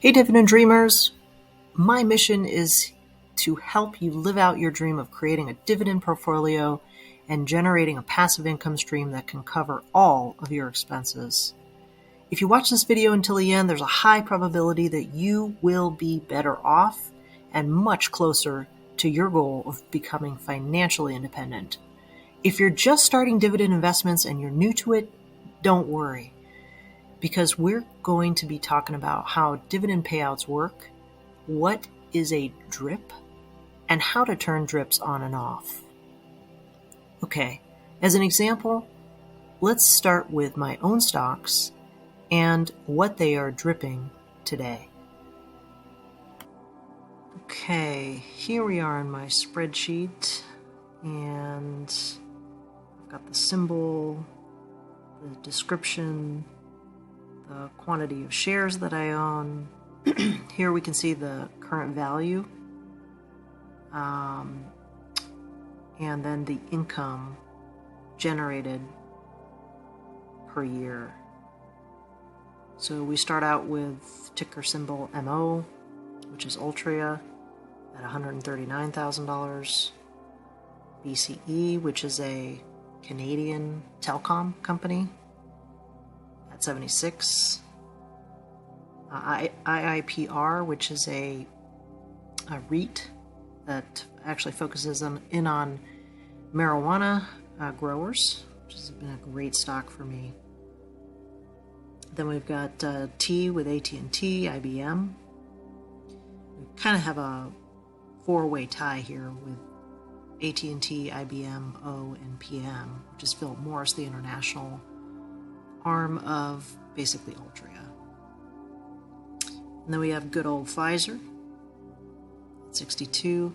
Hey, Dividend Dreamers! My mission is to help you live out your dream of creating a dividend portfolio and generating a passive income stream that can cover all of your expenses. If you watch this video until the end, there's a high probability that you will be better off and much closer to your goal of becoming financially independent. If you're just starting dividend investments and you're new to it, don't worry, because we're going to be talking about how dividend payouts work, what is a DRIP, and how to turn DRIPs on and off. Okay, as an example, let's start with my own stocks and what they are dripping today. Okay, here we are in my spreadsheet, and I've got the symbol, the description, the quantity of shares that I own. Here we can see the current value, and then the income generated per year. So we start out with ticker symbol MO, which is Altria, at $139,000. BCE, which is a Canadian telecom company, at 76. IIPR, which is a REIT that actually focuses on marijuana growers, which has been a great stock for me. Then we've got T with AT&T, IBM. We kind of have a four-way tie here with AT&T, IBM, O, and PM, which is Philip Morris, the international arm of basically Altria. And then we have good old Pfizer, 62,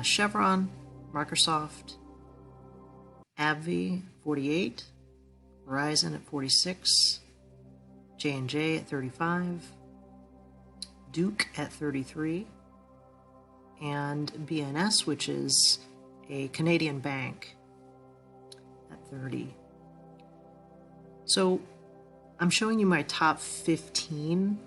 Chevron, Microsoft, AbbVie, 48, Verizon at 46, J&J at 35, Duke at 33, and BNS, which is a Canadian bank, at 30. So I'm showing you my top 15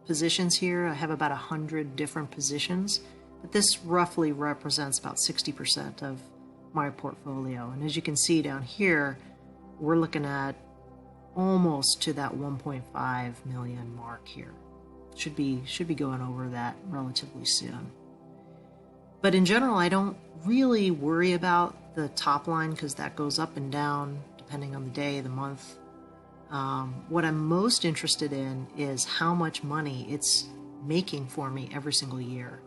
positions here. I have about 100 different positions, but this roughly represents about 60% of my portfolio. And as you can see down here, we're looking at almost to that 1.5 million mark here. Should be going over that relatively soon. But in general, I don't really worry about the top line because that goes up and down depending on the day, the month. What I'm most interested in is how much money it's making for me every single year.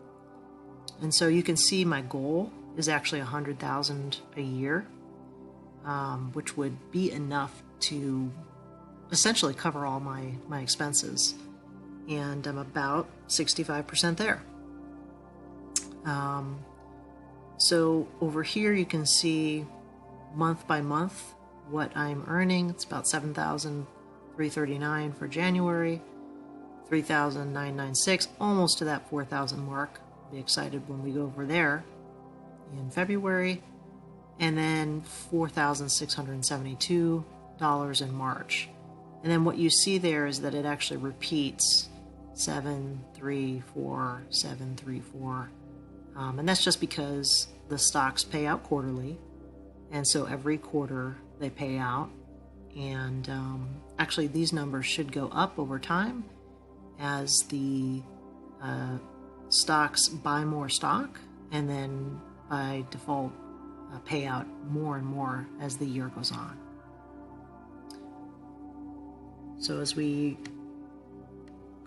And so you can see my goal is actually $100,000 a year, which would be enough to essentially cover all my expenses. And I'm about 65% there. So over here you can see month by month what I'm earning. It's about $7,339 for January, $3,996, almost to that $4,000 mark. I'll be excited when we go over there in February, and then $4,672 in March. And then what you see there is that it actually repeats 734, 734, and that's just because the stocks pay out quarterly, and so every quarter they pay out. And actually these numbers should go up over time as the stocks buy more stock, and then by default pay out more and more as the year goes on. So as we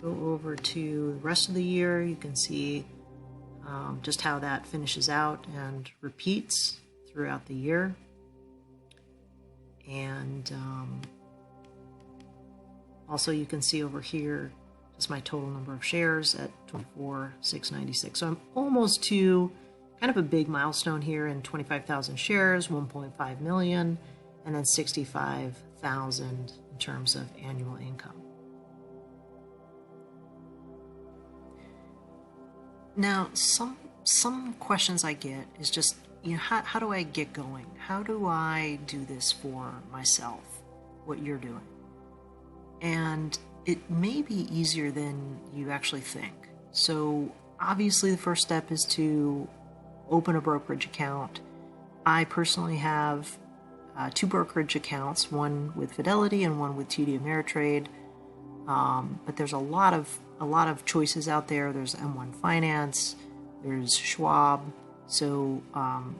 go over to the rest of the year, you can see just how that finishes out and repeats throughout the year. And also you can see over here just my total number of shares at 24,696. So I'm almost to kind of a big milestone here in 25,000 shares, 1.5 million, and then 65,000 in terms of annual income. Now, some questions I get is just, how do I get going? How do I do this for myself, what you're doing? And it may be easier than you actually think. So obviously the first step is to open a brokerage account. I personally have two brokerage accounts, one with Fidelity and one with TD Ameritrade. But there's a lot of choices out there. There's M1 Finance, there's Schwab. So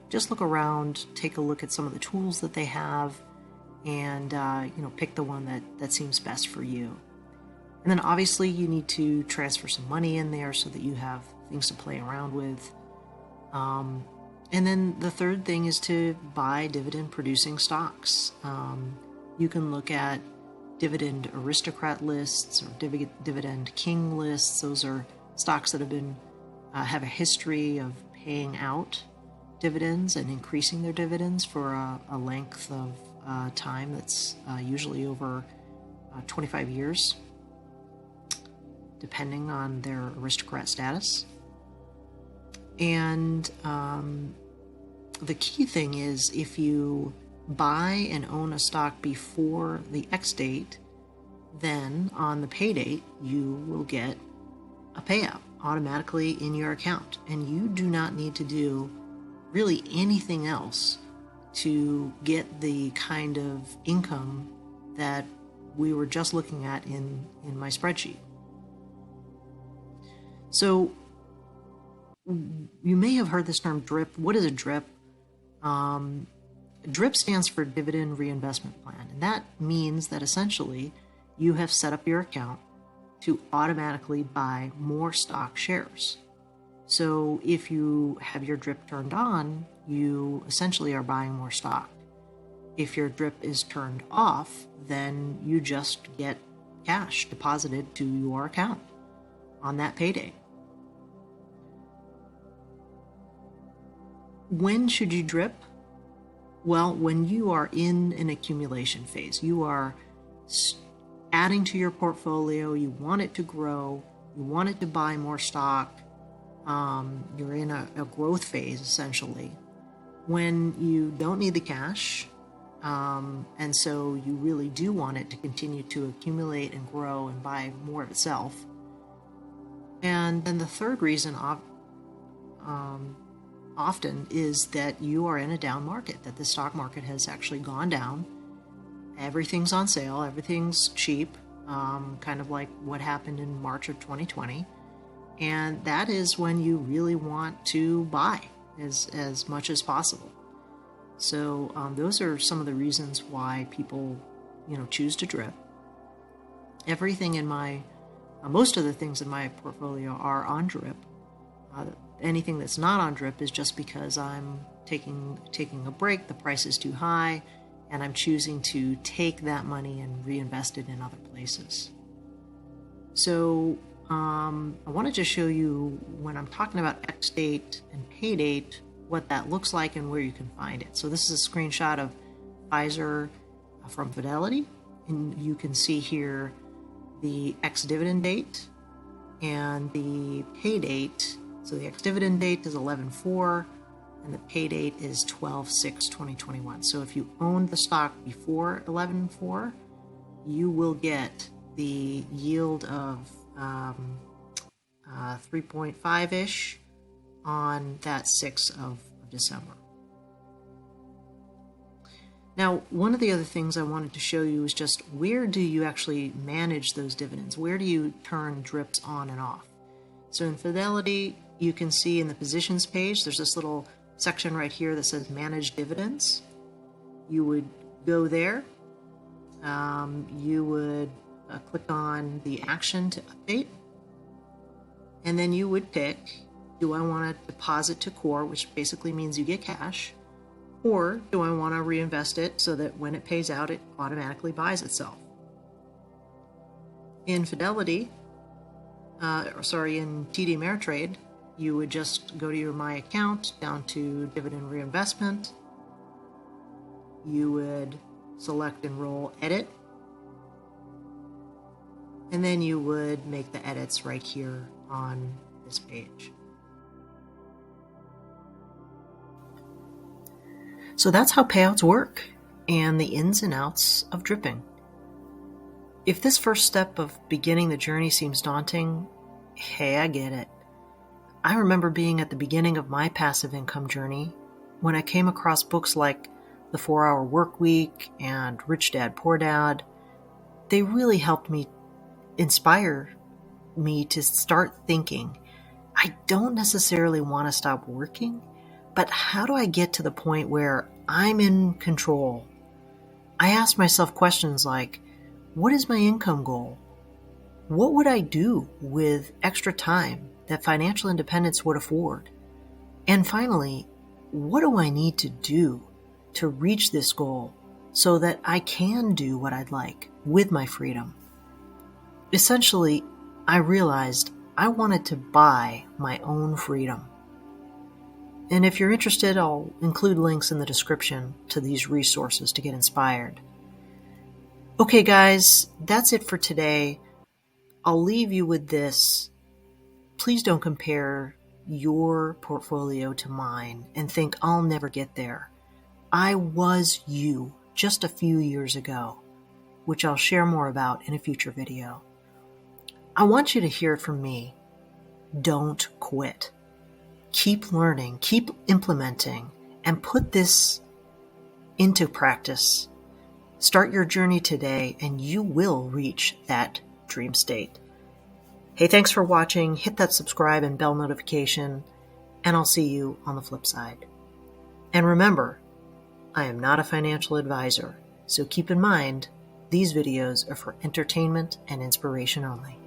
just look around, take a look at some of the tools that they have, and pick the one that seems best for you. And then obviously you need to transfer some money in there so that you have things to play around with. And then the third thing is to buy dividend producing stocks. You can look at dividend aristocrat lists or dividend king lists. Those are stocks that have a history of paying out dividends and increasing their dividends for a length of time that's usually over 25 years, depending on their aristocrat status. And the key thing is, if you buy and own a stock before the X date, then on the pay date, you will get a payout automatically in your account. And you do not need to do really anything else to get the kind of income that we were just looking at in my spreadsheet. So you may have heard this term DRIP. What is a DRIP? DRIP stands for Dividend Reinvestment Plan, and that means that essentially you have set up your account to automatically buy more stock shares. So if you have your DRIP turned on, you essentially are buying more stock. If your DRIP is turned off, then you just get cash deposited to your account on that payday. When should you DRIP? Well, when you are in an accumulation phase, you are adding to your portfolio, you want it to grow, you want it to buy more stock, you're in a growth phase essentially, when you don't need the cash, and so you really do want it to continue to accumulate and grow and buy more of itself. And then the third reason often is that you are in a down market, that the stock market has actually gone down. Everything's on sale, everything's cheap, kind of like what happened in March of 2020. And that is when you really want to buy as much as possible. So those are some of the reasons why people, choose to DRIP. Everything in most of the things in my portfolio are on DRIP. Anything that's not on DRIP is just because I'm taking a break, the price is too high, and I'm choosing to take that money and reinvest it in other places. So I wanted to show you, when I'm talking about X date and pay date, what that looks like and where you can find it. So this is a screenshot of Pfizer from Fidelity, and you can see here the ex-dividend date and the pay date. So the ex-dividend date is 11/4, and the pay date is 12/6/2021. So if you owned the stock before 11/4, you will get the yield of 3.5-ish on that 6th of December. Now, one of the other things I wanted to show you is just, where do you actually manage those dividends? Where do you turn DRIPs on and off? So in Fidelity, you can see in the positions page, there's this little section right here that says Manage Dividends. You would go there. You would click on the action to update. And then you would pick, do I want to deposit to core, which basically means you get cash, or do I want to reinvest it so that when it pays out, it automatically buys itself? In Fidelity, in TD Ameritrade, you would just go to your My Account, down to Dividend Reinvestment. You would select Enroll Edit, and then you would make the edits right here on this page. So that's how payouts work and the ins and outs of dripping. If this first step of beginning the journey seems daunting, hey, I get it. I remember being at the beginning of my passive income journey when I came across books like The 4-Hour Workweek and Rich Dad, Poor Dad. They really helped me, inspire me to start thinking, I don't necessarily want to stop working, but how do I get to the point where I'm in control? I asked myself questions like, what is my income goal? What would I do with extra time that financial independence would afford? And finally, what do I need to do to reach this goal so that I can do what I'd like with my freedom? Essentially, I realized I wanted to buy my own freedom. And if you're interested, I'll include links in the description to these resources to get inspired. Okay, guys, that's it for today. I'll leave you with this. Please don't compare your portfolio to mine and think I'll never get there. I was you just a few years ago, which I'll share more about in a future video. I want you to hear it from me. Don't quit. Keep learning, keep implementing, and put this into practice. Start your journey today, and you will reach that dream state. Hey, thanks for watching. Hit that subscribe and bell notification, and I'll see you on the flip side. And remember, I am not a financial advisor, so keep in mind, these videos are for entertainment and inspiration only.